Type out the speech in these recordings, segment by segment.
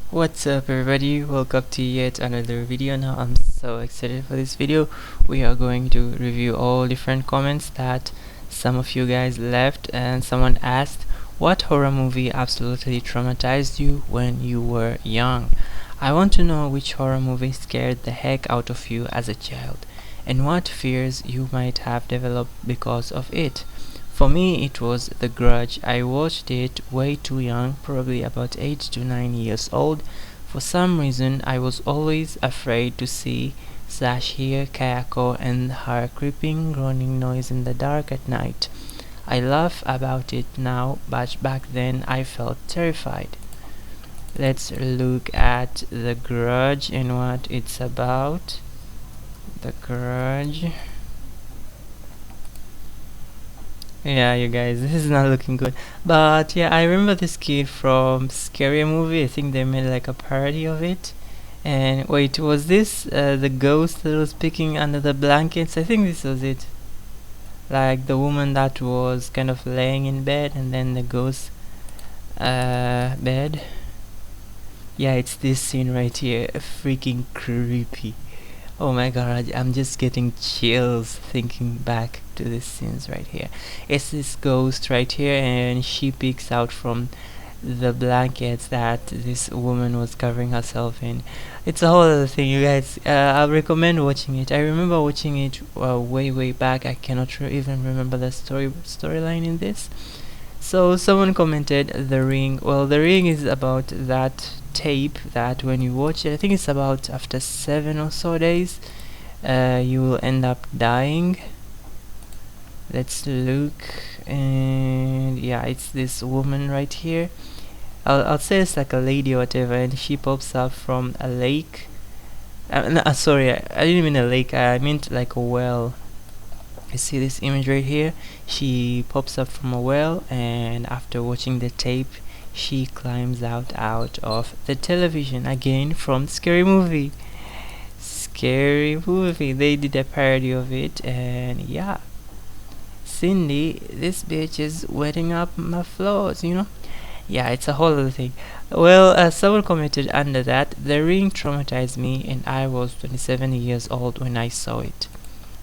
What's up everybody, welcome to yet another video. Now I'm so excited for this video. We are going to review all different comments that some of you guys left, and someone asked what horror movie absolutely traumatized you when you were young. I want to know which horror movie scared the heck out of you as a child and what fears you might have developed because of it. For me, it was The Grudge. I watched it way too young, probably about 8 to 9 years old. For some reason, I was always afraid to see slash hear Kayako and her creeping, groaning noise in the dark at night. I laugh about it now, but back then I felt terrified. Let's look at The Grudge and what it's about. The Grudge. Yeah, you guys, this is not looking good. But yeah, I remember this kid from Scary Movie. I think they made like a parody of it. And wait, was this the ghost that was picking under the blankets? I think this was it. Like the woman that was kind of laying in bed and then the ghost bed. Yeah, it's this scene right here. Freaking creepy. Oh my god, I'm just getting chills thinking back to these scenes right here. It's this ghost right here, and she peeks out from the blankets that this woman was covering herself in. It's a whole other thing, you guys. I'll recommend watching it. I remember watching it way back. I cannot even remember the storyline in this. So someone commented The Ring. Well, The Ring is about that tape that when you watch it, I think it's about after 7 or so days, you will end up dying. Let's look, and yeah, it's this woman right here. I'll say it's like a lady or whatever, and she pops up from a lake. No, sorry, I didn't mean a lake. I meant like a well. You see this image right here? She pops up from a well, and after watching the tape, she climbs out of the television again from Scary Movie. Scary Movie. They did a parody of it, and yeah. Cindy, this bitch is wetting up my floors, you know? Yeah, it's a whole other thing. Well, someone commented under that, The Ring traumatized me, and I was 27 years old when I saw it.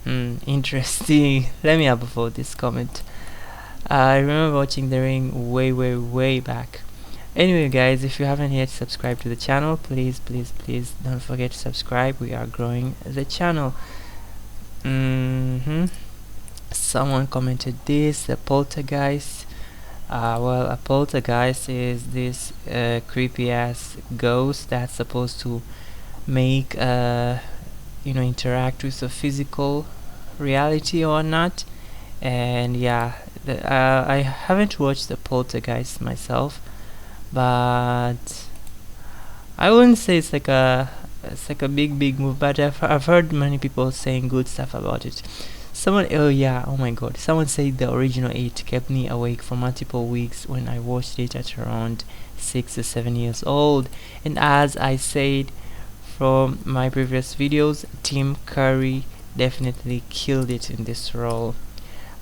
Interesting. Let me have a vote this comment. I remember watching The Ring way back. Anyway guys, if you haven't yet subscribed to the channel, please don't forget to subscribe. We are growing the channel. Someone commented this, the poltergeist. Well, a poltergeist is this creepy ass ghost that's supposed to make interact with the physical reality or not. And yeah, I haven't watched the poltergeist myself, but I wouldn't say it's like a big move, but I've heard many people saying good stuff about it. Oh my god, someone said the original 8 kept me awake for multiple weeks when I watched it at around 6 or 7 years old. And as I said from my previous videos, Tim Curry definitely killed it in this role.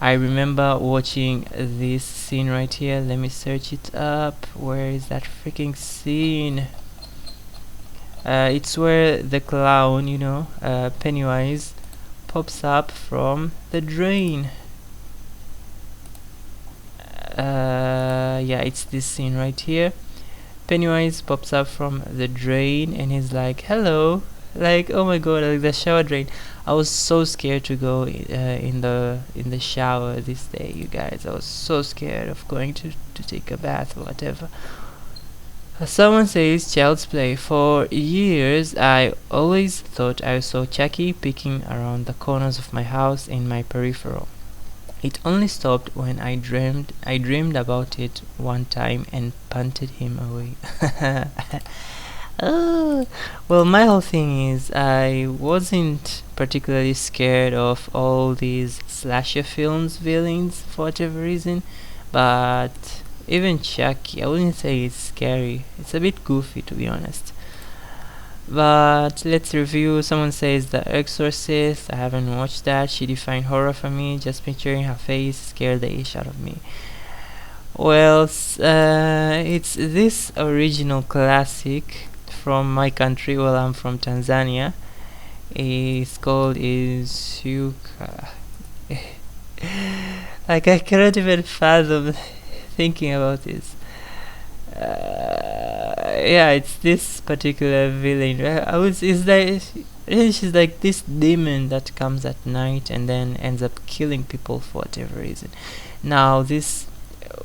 I remember watching this scene right here. Let me search it up. Where is that freaking scene? It's where the clown, Pennywise, pops up from the drain. Yeah, it's this scene right here. Pennywise pops up from the drain and he's like, hello. Like, oh my god, like the shower drain. I was so scared to go in the shower this day, you guys. I was so scared of going to take a bath or whatever. Someone says child's play. For years I always thought I saw Chucky peeking around the corners of my house in my peripheral. It only stopped when I dreamed about it one time and punted him away. Well, my whole thing is I wasn't particularly scared of all these slasher films villains for whatever reason, but even Chucky, I wouldn't say it's scary. It's a bit goofy, to be honest. But let's review. Someone says The Exorcist. I haven't watched that. She defined horror for me. Just picturing her face scared the ish out of me. Well, it's this original classic from my country. Well, I'm from Tanzania. It's called Izuka. Like, I cannot even fathom thinking about this. Yeah, it's this particular villain. I was is like she's like this demon that comes at night and then ends up killing people for whatever reason. Now this,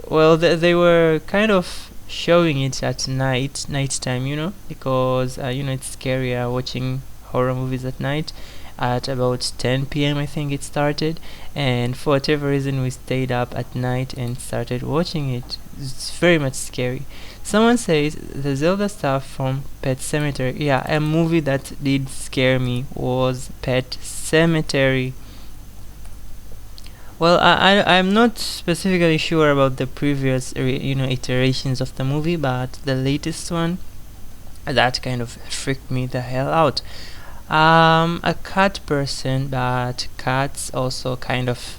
well, they were kind of showing it at nighttime, because it's scarier watching horror movies at night. At about 10 p.m. I think it started, and for whatever reason we stayed up at night and started watching it. It's very much scary. Someone says the Zelda stuff from Pet Cemetery. Yeah, a movie that did scare me was Pet Cemetery. Well, I'm not specifically sure about the previous iterations of the movie, but the latest one, that kind of freaked me the hell out. A cat person, but cats also kind of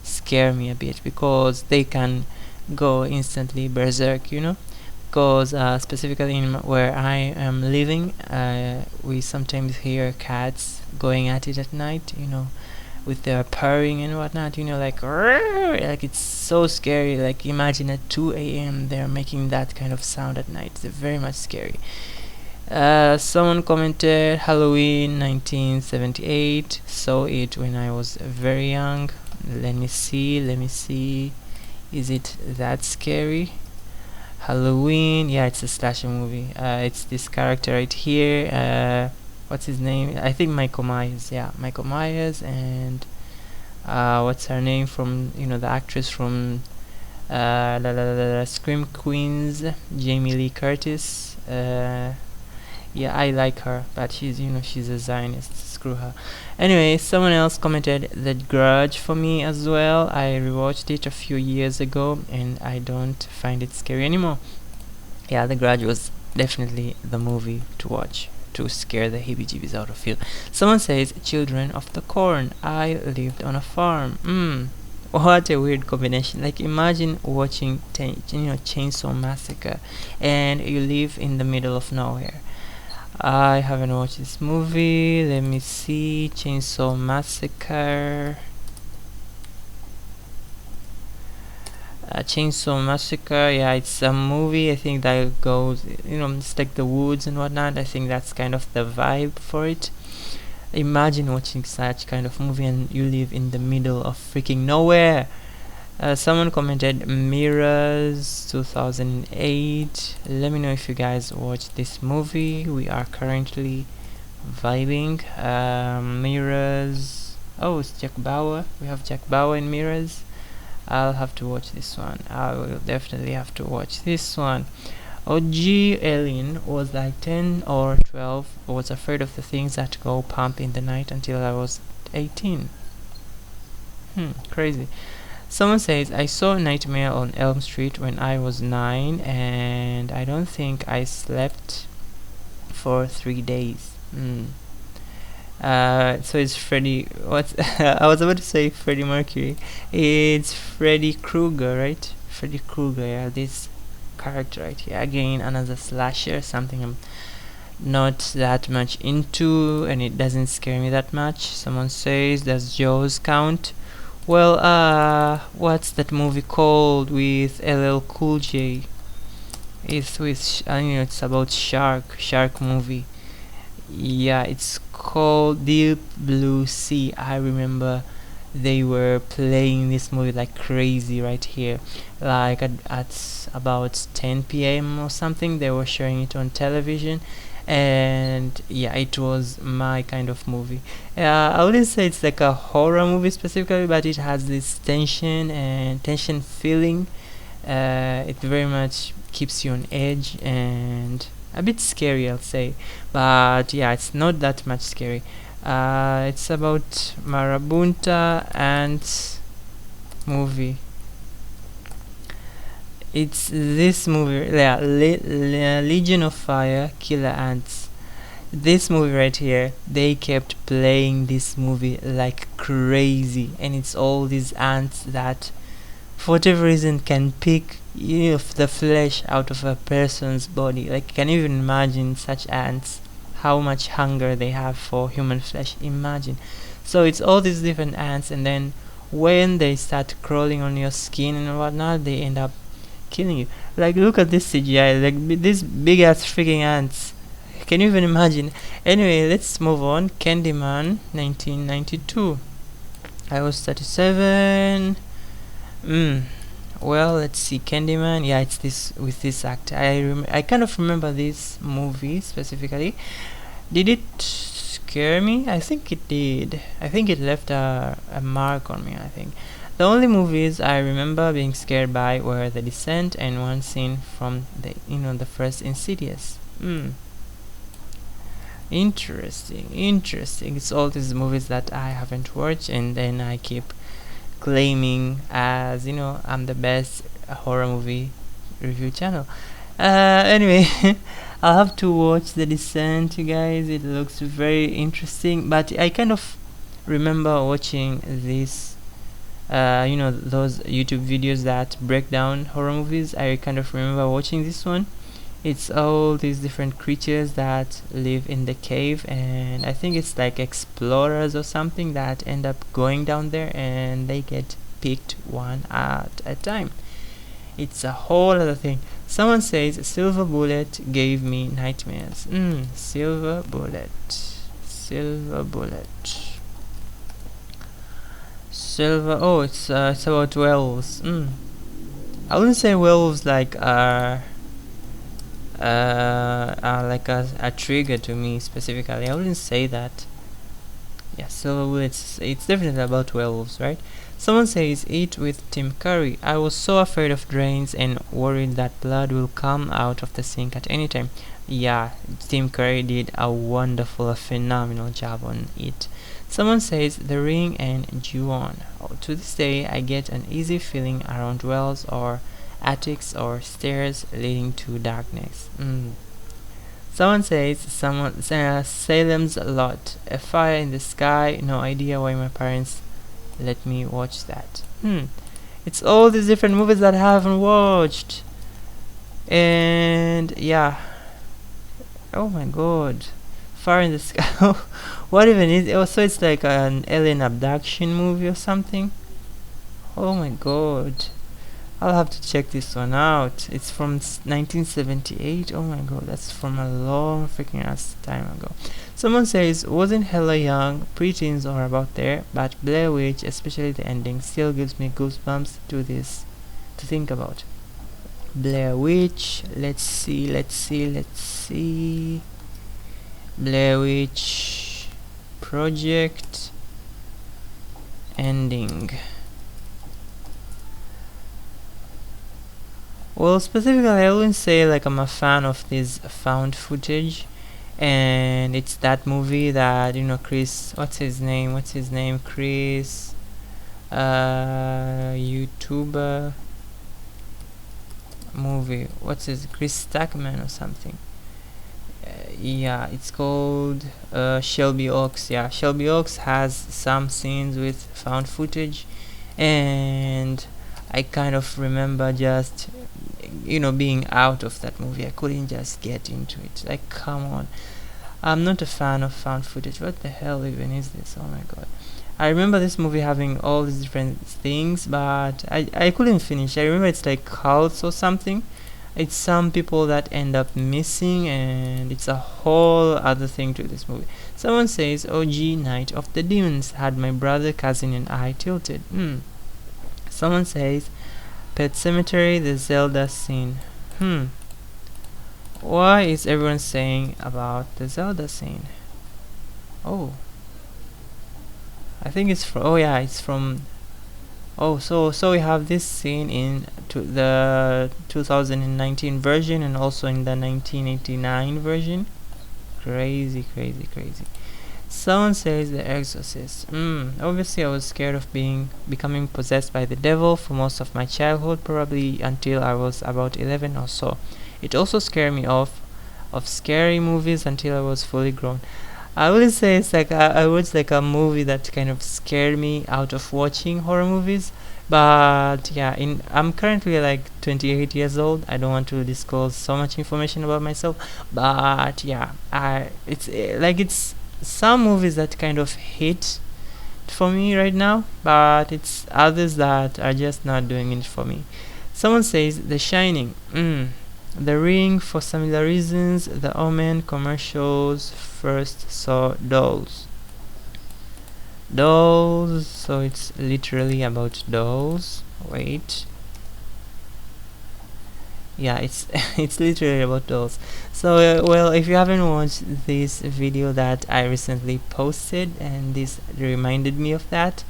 scare me a bit because they can go instantly berserk, because specifically in where I am living, we sometimes hear cats going at it at night, with their purring and whatnot, like "Rrrr," like it's so scary. Like imagine at 2 a.m. they're making that kind of sound at night. It's very much scary. Someone commented Halloween 1978. Saw it when I was very young. Let me see. Is it that scary? Halloween, yeah, it's a slasher movie. It's this character right here. What's his name? I think Michael Myers. Yeah, Michael Myers, and what's her name from the actress from Scream Queens, Jamie Lee Curtis. Yeah, I like her, but she's a Zionist. Screw her. Anyway, someone else commented The Grudge for me as well. I rewatched it a few years ago, and I don't find it scary anymore. Yeah, The Grudge was definitely the movie to watch to scare the heebie-jeebies out of you. Someone says Children of the Corn. I lived on a farm. What a weird combination. Like imagine watching Chainsaw Massacre and you live in the middle of nowhere. I haven't watched this movie. Let me see. Chainsaw Massacre. Chainsaw Massacre. Yeah, it's a movie. I think that goes, it's like the woods and whatnot. I think that's kind of the vibe for it. Imagine watching such kind of movie and you live in the middle of freaking nowhere. Someone commented Mirrors 2008. Let me know if you guys watched this movie. We are currently vibing. Mirrors. Oh, it's Jack Bauer. We have Jack Bauer in Mirrors. I'll have to watch this one. I will definitely have to watch this one. OG Alien was like 10 or 12. I was afraid of the things that go pump in the night until I was 18. Crazy. Someone says, I saw Nightmare on Elm Street when I was 9 and I don't think I slept for 3 days. So it's Freddy. What's I was about to say Freddie Mercury. It's Freddy Krueger, right? Freddy Krueger. Yeah, this character right here. Again, another slasher. Something I'm not that much into, and it doesn't scare me that much. Someone says, does Jaws count? Well, what's that movie called with LL Cool J? It's with it's about shark movie. Yeah, it's called Deep Blue Sea. I remember they were playing this movie like crazy right here, like at about 10 p.m. or something. They were showing it on television, and yeah, it was my kind of movie. I wouldn't say it's like a horror movie specifically, but it has this tension feeling. It very much keeps you on edge and a bit scary, I'll say, but yeah, it's not that much scary. It's about Marabunta Ants movie. It's this movie, yeah, Legion of Fire, Killer Ants. This movie right here, they kept playing this movie like crazy, and it's all these ants that, for whatever reason, can pick the flesh out of a person's body. Like, can you even imagine such ants? How much hunger they have for human flesh? Imagine. So it's all these different ants, and then when they start crawling on your skin and whatnot, they end up killing you. Like, look at this CGI. Like, these big ass freaking ants. Can you even imagine? Anyway, let's move on. Candyman, 1992. I was 37. Well, let's see. Candyman. Yeah, it's this with this actor. I kind of remember this movie specifically. Did it scare me? I think it did. I think it left a mark on me, I think. The only movies I remember being scared by were The Descent and one scene from the first Insidious. Interesting. It's all these movies that I haven't watched, and then I keep claiming as I'm the best horror movie review channel. Anyway, I'll have to watch The Descent, you guys. It looks very interesting, but I kind of remember watching this those YouTube videos that break down horror movies. I kind of remember watching this one. It's all these different creatures that live in the cave, and I think it's like explorers or something that end up going down there, and they get picked one at a time. It's a whole other thing. Someone says Silver Bullet gave me nightmares. Silver Bullet. Oh, it's about werewolves. I wouldn't say werewolves like like a trigger to me specifically. I wouldn't say that. Yeah, Silver Bullet. It's definitely about werewolves, right? Someone says Eat with Tim Curry. I was so afraid of drains and worried that blood will come out of the sink at any time. Yeah, Tim Curry did a phenomenal job on it. Someone says The Ring and Ju-on. To this day, I get an easy feeling around wells or attics or stairs leading to darkness. Someone says Salem's Lot. A Fire in the Sky. No idea why my parents let me watch that. It's all these different movies that I haven't watched. And yeah. Oh my god. Fire in the Sky. What even is it? Oh, so it's like an alien abduction movie or something? Oh my god. I'll have to check this one out. It's from 1978. Oh my god, that's from a long freaking ass time ago. Someone says, wasn't hella young, preteens or about there, but Blair Witch, especially the ending, still gives me goosebumps to think about. Blair Witch, let's see. Blair Witch Project ending. Well, specifically, I wouldn't say like I'm a fan of this found footage, and it's that movie that Chris, what's his name, Chris, YouTuber movie, Chris Stackman or something. Yeah, it's called Shelby Oaks. Yeah, Shelby Oaks has some scenes with found footage, and I kind of remember just being out of that movie. I couldn't just get into it. Like, come on. I'm not a fan of found footage. What the hell even is this? Oh my god. I remember this movie having all these different things, but I couldn't finish. I remember it's like cults or something. It's some people that end up missing, and it's a whole other thing to this movie. Someone says OG Night of the Demons had my brother, cousin, and I tilted. Someone says Pet Cemetery, the Zelda scene. Why is everyone saying about the Zelda scene? Oh, I think it's from. Oh yeah, it's from. Oh, so we have this scene in the 2019 version and also in the 1989 version. Crazy. Someone says The Exorcist. Obviously I was scared of becoming possessed by the devil for most of my childhood, probably until I was about 11 or so. It also scared me off of scary movies until I was fully grown. I wouldn't say it's like I watched like a movie that kind of scared me out of watching horror movies. But yeah, I'm currently like 28 years old. I don't want to disclose so much information about myself, but yeah, I it's like it's some movies that kind of hit for me right now, but it's others that are just not doing it for me. Someone says The Shining, The Ring for similar reasons, The Omen commercials, first saw dolls. Dolls, so it's literally about dolls. Wait. Yeah, it's it's literally about dolls. So well, if you haven't watched this video that I recently posted, and this reminded me of that,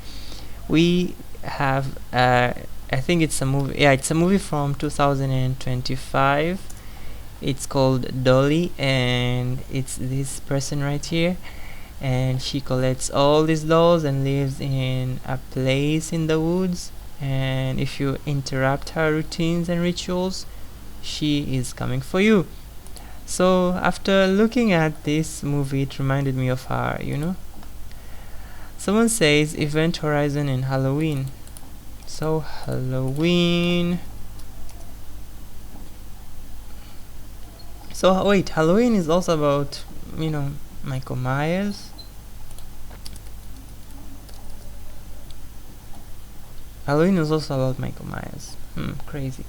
we have I think it's a movie. Yeah, it's a movie from 2025. It's called Dolly, and it's this person right here, and she collects all these dolls and lives in a place in the woods, and if you interrupt her routines and rituals, she is coming for you. So after looking at this movie, it reminded me of her, you know. Someone says Event Horizon in Halloween. So Halloween. So wait, Halloween is also about, you know, Michael Myers. Halloween is also about Michael Myers. Crazy.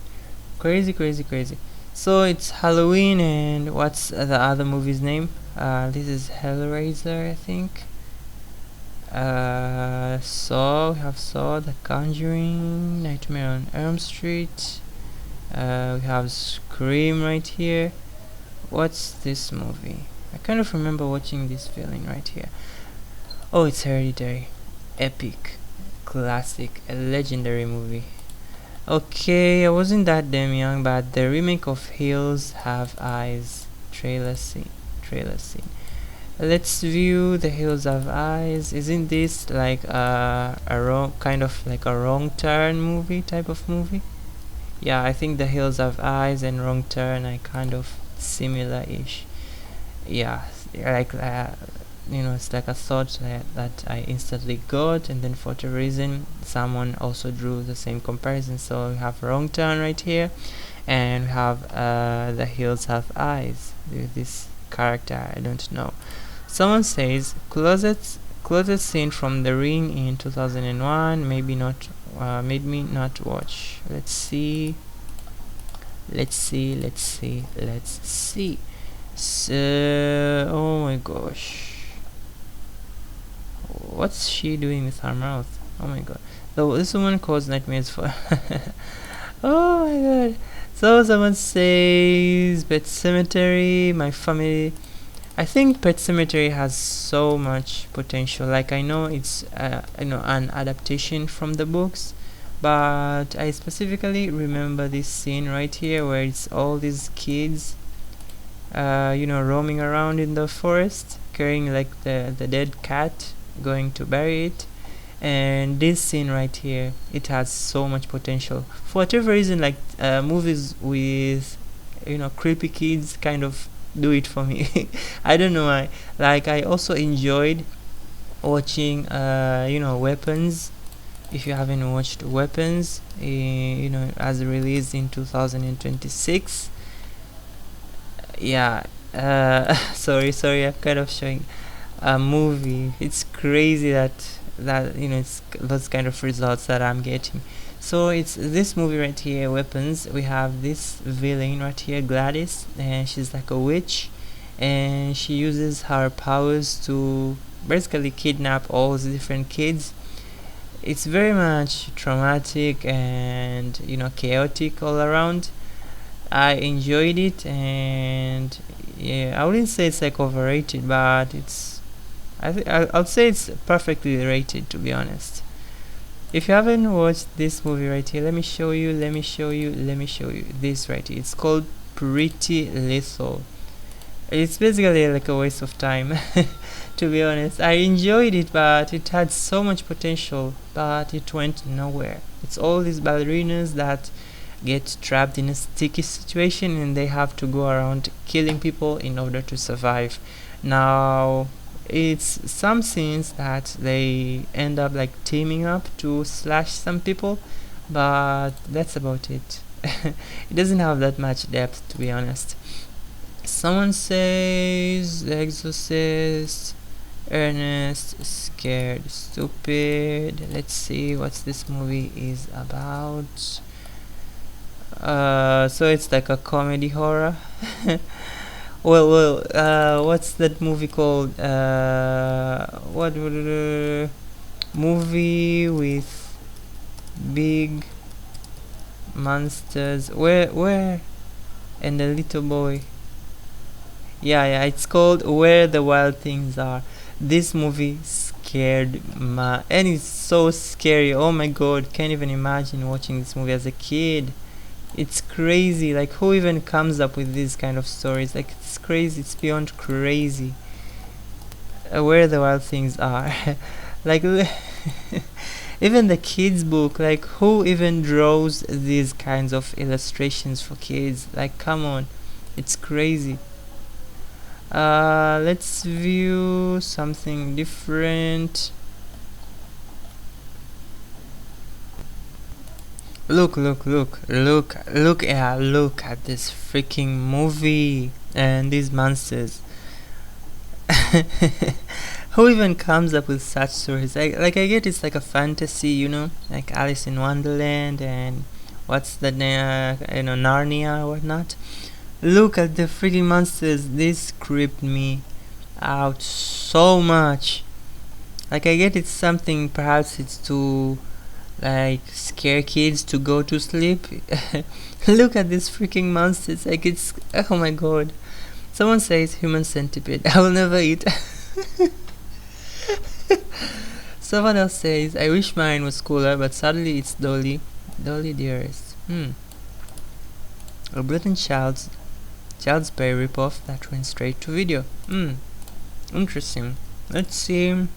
Crazy, crazy, crazy. So it's Halloween, and what's the other movie's name? This is Hellraiser, I think. Saw, we have Saw, The Conjuring, Nightmare on Elm Street. We have Scream right here. What's this movie? I kind of remember watching this feeling right here. Oh, it's Hereditary. Epic. Classic. A legendary movie. Okay, I wasn't that damn young, but the remake of Hills Have Eyes. Trailer scene. Let's view The Hills Have Eyes. Isn't this like a wrong, kind of like a Wrong Turn movie type of movie? Yeah, I think The Hills Have Eyes and Wrong Turn are kind of similar-ish. Yeah, like you know, it's like a thought that I instantly got, and then for whatever reason someone also drew the same comparison. So we have Wrong Turn right here, and we have The Hills Have Eyes with this character I don't know. Someone says closet scene from The Ring in 2001, maybe not, made me not watch. Let's see. So, oh my gosh, what's she doing with her mouth? Oh my god. So this woman caused nightmares for oh my god. So someone says Pet Cemetery, my family. I think Pet Cemetery has so much potential. Like, I know it's you know, an adaptation from the books, but I specifically remember this scene right here where it's all these kids you know, roaming around in the forest carrying like the dead cat, going to bury it. And this scene right here, it has so much potential. For whatever reason, like movies with, you know, creepy kids kind of do it for me. I don't know why. Like, I also enjoyed watching you know, Weapons. If you haven't watched Weapons, you know, as released in 2026. Yeah, sorry, I'm kind of showing a movie. It's crazy that you know, it's those kind of results that I'm getting. So it's this movie right here, Weapons. We have this villain right here, Gladys, and she's like a witch, and she uses her powers to basically kidnap all the different kids. It's very much traumatic and, you know, chaotic all around. I enjoyed it, and yeah, I wouldn't say it's like overrated, but it's, I'll say it's perfectly rated, to be honest. If you haven't watched this movie right here, let me show you this right here. It's called Pretty Lethal. It's basically like a waste of time. To be honest, I enjoyed it, but it had so much potential, but it went nowhere. It's all these ballerinas that get trapped in a sticky situation, and they have to go around killing people in order to survive. Now, It's some scenes that they end up like teaming up to slash some people, but that's about it. It doesn't have that much depth, to be honest. Someone says The Exorcist, Ernest, Scared, Stupid. Let's see what this movie is about. So it's like a comedy horror. What's that movie called? What movie with big monsters? Where and a little boy? Yeah, it's called Where the Wild Things Are. This movie scared my, and it's so scary. Oh my god, can't even imagine watching this movie as a kid. It's crazy. Like, who even comes up with these kind of stories? Like, it's crazy. It's beyond crazy. Where the Wild Things Are. Like, even the kids book. Like, who even draws these kinds of illustrations for kids? Like, come on, it's crazy. Let's view something different. Look at this freaking movie and these monsters. Who even comes up with such stories? Like I get it's like a fantasy, you know, like Alice in Wonderland and what's the name, Narnia or whatnot. Look at the freaking monsters. This creeped me out so much. Like I get it's something, perhaps it's to like scare kids to go to sleep. Look at these freaking monsters. Like, it's, oh my god. Someone says human centipede. I will never eat. Someone else says I wish mine was cooler, but sadly it's Dolly Dearest. A blatant Child's Play ripoff that went straight to video. Interesting. Let's see.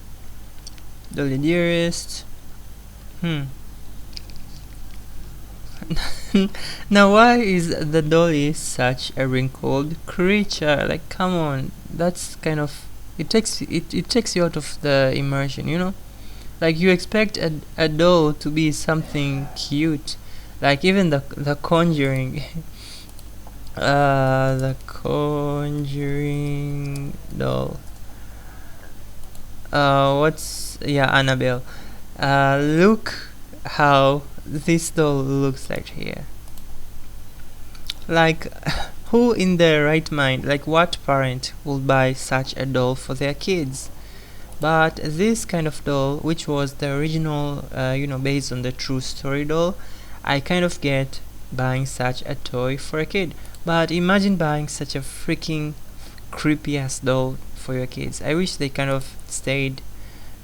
Dolly Dearest. Now, why is the dolly such a wrinkled creature? Like, come on, that's kind of, it takes you out of the immersion, you know. Like, you expect a doll to be something cute, like even the Conjuring. The Conjuring doll. Annabelle. Look how this doll looks like here. Like, who in their right mind, like what parent will buy such a doll for their kids? But this kind of doll, which was the original, based on the true story doll, I kind of get buying such a toy for a kid. But imagine buying such a freaking creepy ass doll for your kids. I wish they kind of stayed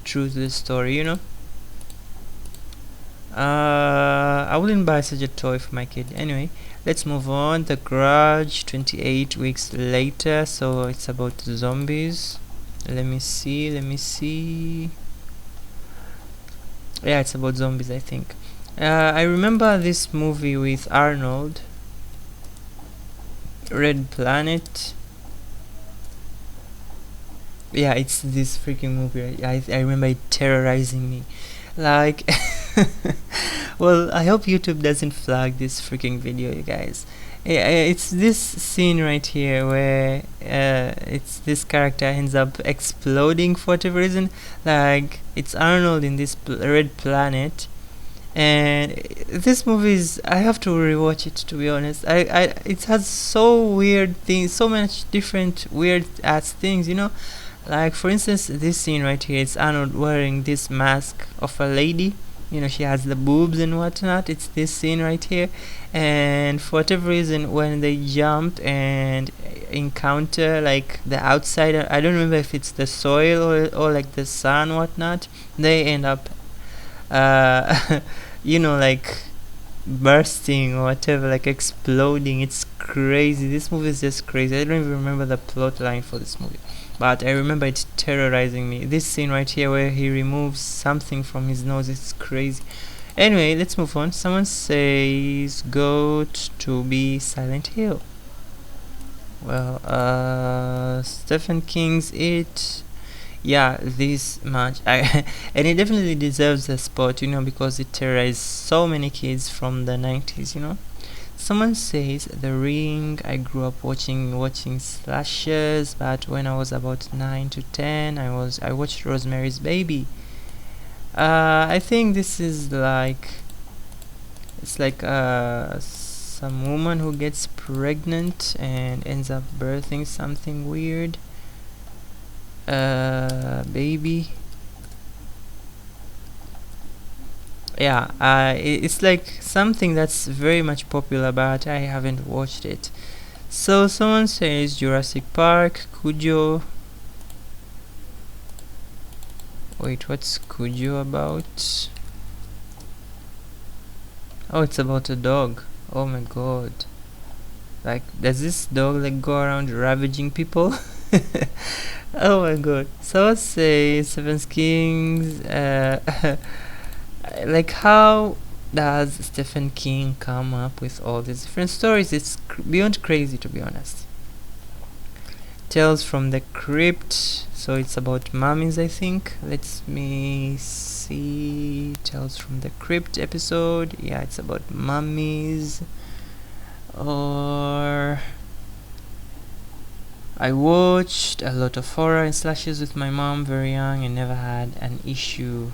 true to the story, you know. I wouldn't buy such a toy for my kid. Anyway, let's move on. The Grudge, 28 weeks later. So it's about zombies. Let me see. Yeah, it's about zombies, I think. I remember this movie with Arnold, Red Planet. Yeah, it's this freaking movie. I remember it terrorizing me. Like, well, I hope YouTube doesn't flag this freaking video, you guys. It's this scene right here where it's this character ends up exploding for whatever reason. Like, it's Arnold in this red planet, and this movie is, I have to rewatch it, to be honest. It has so weird things, so much different weird ass things, you know. Like, for instance, this scene right here, it's Arnold wearing this mask of a lady. You know, she has the boobs and whatnot. It's this scene right here. And for whatever reason, when they jump and encounter, like, the outsider, I don't remember if it's the soil or like, the sun, whatnot, they end up, like, bursting or whatever, like, exploding. It's crazy. This movie is just crazy. I don't even remember the plot line for this movie, but I remember it terrorizing me. This scene right here where he removes something from his nose, it's crazy. Anyway, let's move on. Someone says goat to be Silent Hill. Well, Stephen King's It Yeah, this much. And it definitely deserves a spot, because it terrorized so many kids from the 90s. Someone says The Ring. I grew up watching slashers, but when I was about 9 to 10, I watched Rosemary's Baby. I think this is like it's like some woman who gets pregnant and ends up birthing something weird. Baby. Yeah, it's like something that's very much popular, but I haven't watched it. So someone says Jurassic Park, Cujo. Wait, what's Cujo about? Oh, it's about a dog. Oh my god. Like, does this dog like go around ravaging people? Oh my god. So let's say Seven Kings. Like, how does Stephen King come up with all these different stories? It's beyond crazy, to be honest. Tales from the Crypt. So it's about mummies, I think. Let me see. Tales from the Crypt episode. Yeah, it's about mummies. Or I watched a lot of horror and slashes with my mom very young and never had an issue.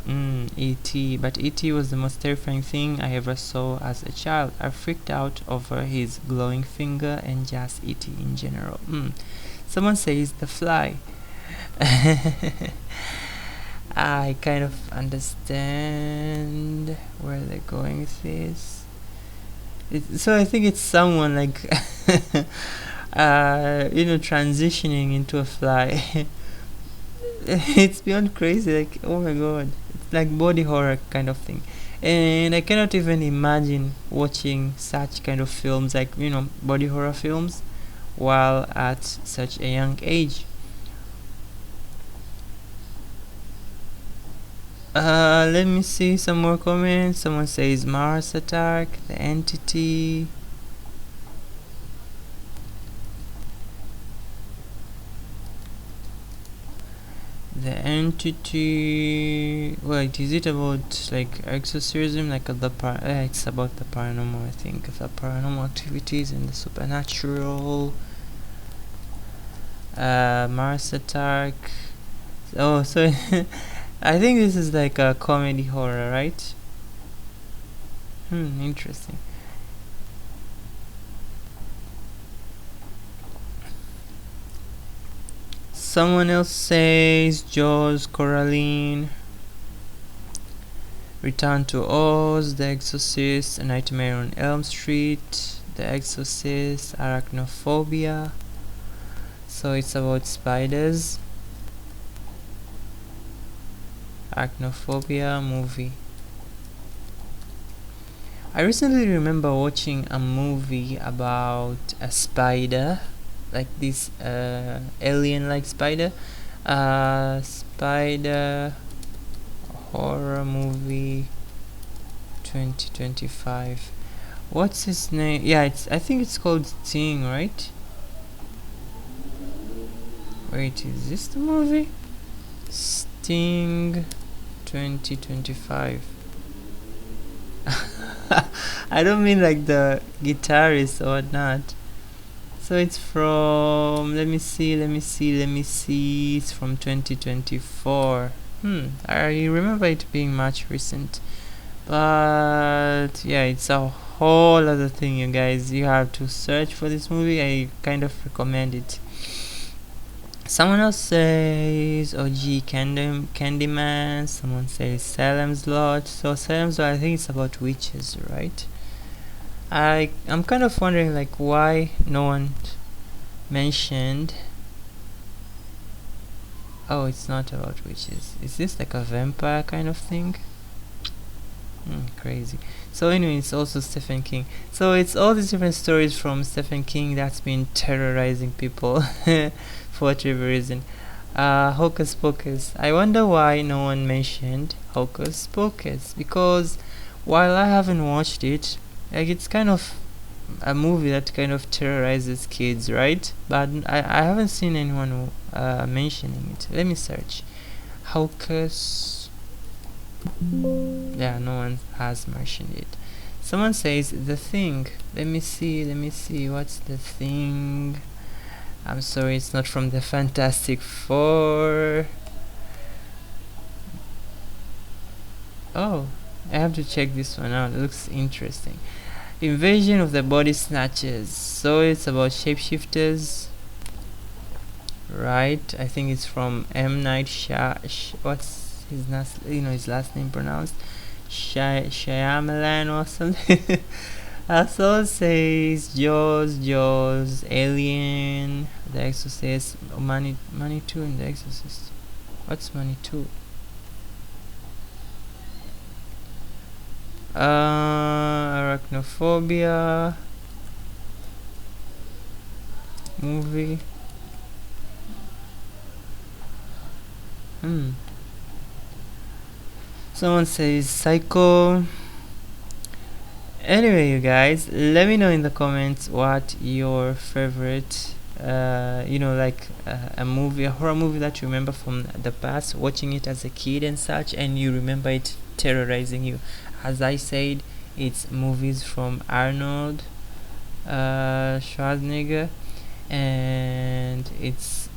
E.T. But E.T. was the most terrifying thing I ever saw as a child. I freaked out over his glowing finger and just E.T. in general. Someone says The Fly. I kind of understand where they're going with this. So I think it's someone like transitioning into a fly. It's beyond crazy, like, oh my god, it's like body horror kind of thing. And I cannot even imagine watching such kind of films, like, body horror films, while at such a young age. Let me see some more comments. Someone says Mars Attack, The Entity. The Entity. Wait, is it about like exorcism? Like it's about the paranormal, I think. The paranormal activities and the supernatural. Mars Attack. Oh, so I think this is like a comedy horror, right? Interesting. Someone else says Jaws, Coraline, Return to Oz, The Exorcist, A Nightmare on Elm Street, The Exorcist, Arachnophobia. So it's about spiders. Arachnophobia movie. I recently remember watching a movie about a spider, like this alien-like spider. Spider horror movie 2025. What's his name? Yeah, I think it's called Sting, right? Wait, is this the movie? Sting 2025. I don't mean like the guitarist or not. So it's from, let me see, it's from 2024. I remember it being much recent. But yeah, it's a whole other thing, you guys. You have to search for this movie. I kind of recommend it. Someone else says OG Candyman. Someone says Salem's Lot. So Salem's Lot, I think it's about witches, right? I'm kind of wondering like why no one mentioned. Oh, it's not about witches. Is this like a vampire kind of thing? Crazy. So anyway, it's also Stephen King. So it's all these different stories from Stephen King that's been terrorizing people for whatever reason. Hocus Pocus. I wonder why no one mentioned Hocus Pocus, because while I haven't watched it, like, it's kind of a movie that kind of terrorizes kids, right? But I haven't seen anyone mentioning it. Let me search. Hocus. Yeah, no one has mentioned it. Someone says The Thing. Let me see. What's The Thing? I'm sorry, it's not from the Fantastic Four. Oh, I have to check this one out. It looks interesting. Invasion of the Body Snatchers. So it's about shapeshifters, right? I think it's from M. Night what's his last name pronounced? Shyamalan or something. Also says Jaws, Alien, The Exorcist, Money 2 in The Exorcist. What's Money 2? Arachnophobia movie. Someone says Psycho. Anyway, you guys, let me know in the comments what your favorite a horror movie that you remember from the past, watching it as a kid and such, and you remember it terrorizing you. As I said, it's movies from Arnold Schwarzenegger, and it's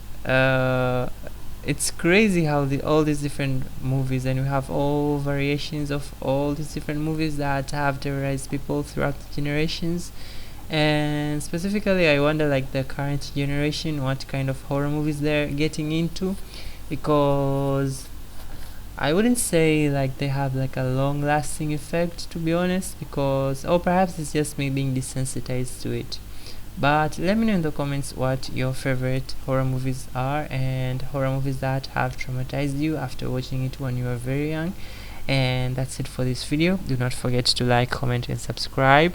crazy how all these different movies, and we have all variations of all these different movies that have terrorized people throughout the generations. And specifically, I wonder, like, the current generation, what kind of horror movies they're getting into, because I wouldn't say like they have like a long lasting effect, to be honest, because, or perhaps it's just me being desensitized to it. But let me know in the comments what your favorite horror movies are, and horror movies that have traumatized you after watching it when you were very young. And that's it for this video. Do not forget to like, comment, and subscribe.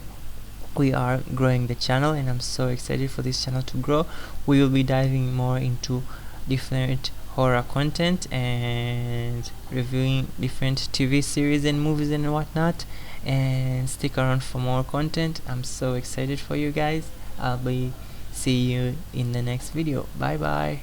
We are growing the channel, and I'm so excited for this channel to grow. We will be diving more into different horror content and reviewing different TV series and movies and whatnot. And stick around for more content. I'm so excited for you guys. I'll be see you in the next video. Bye bye.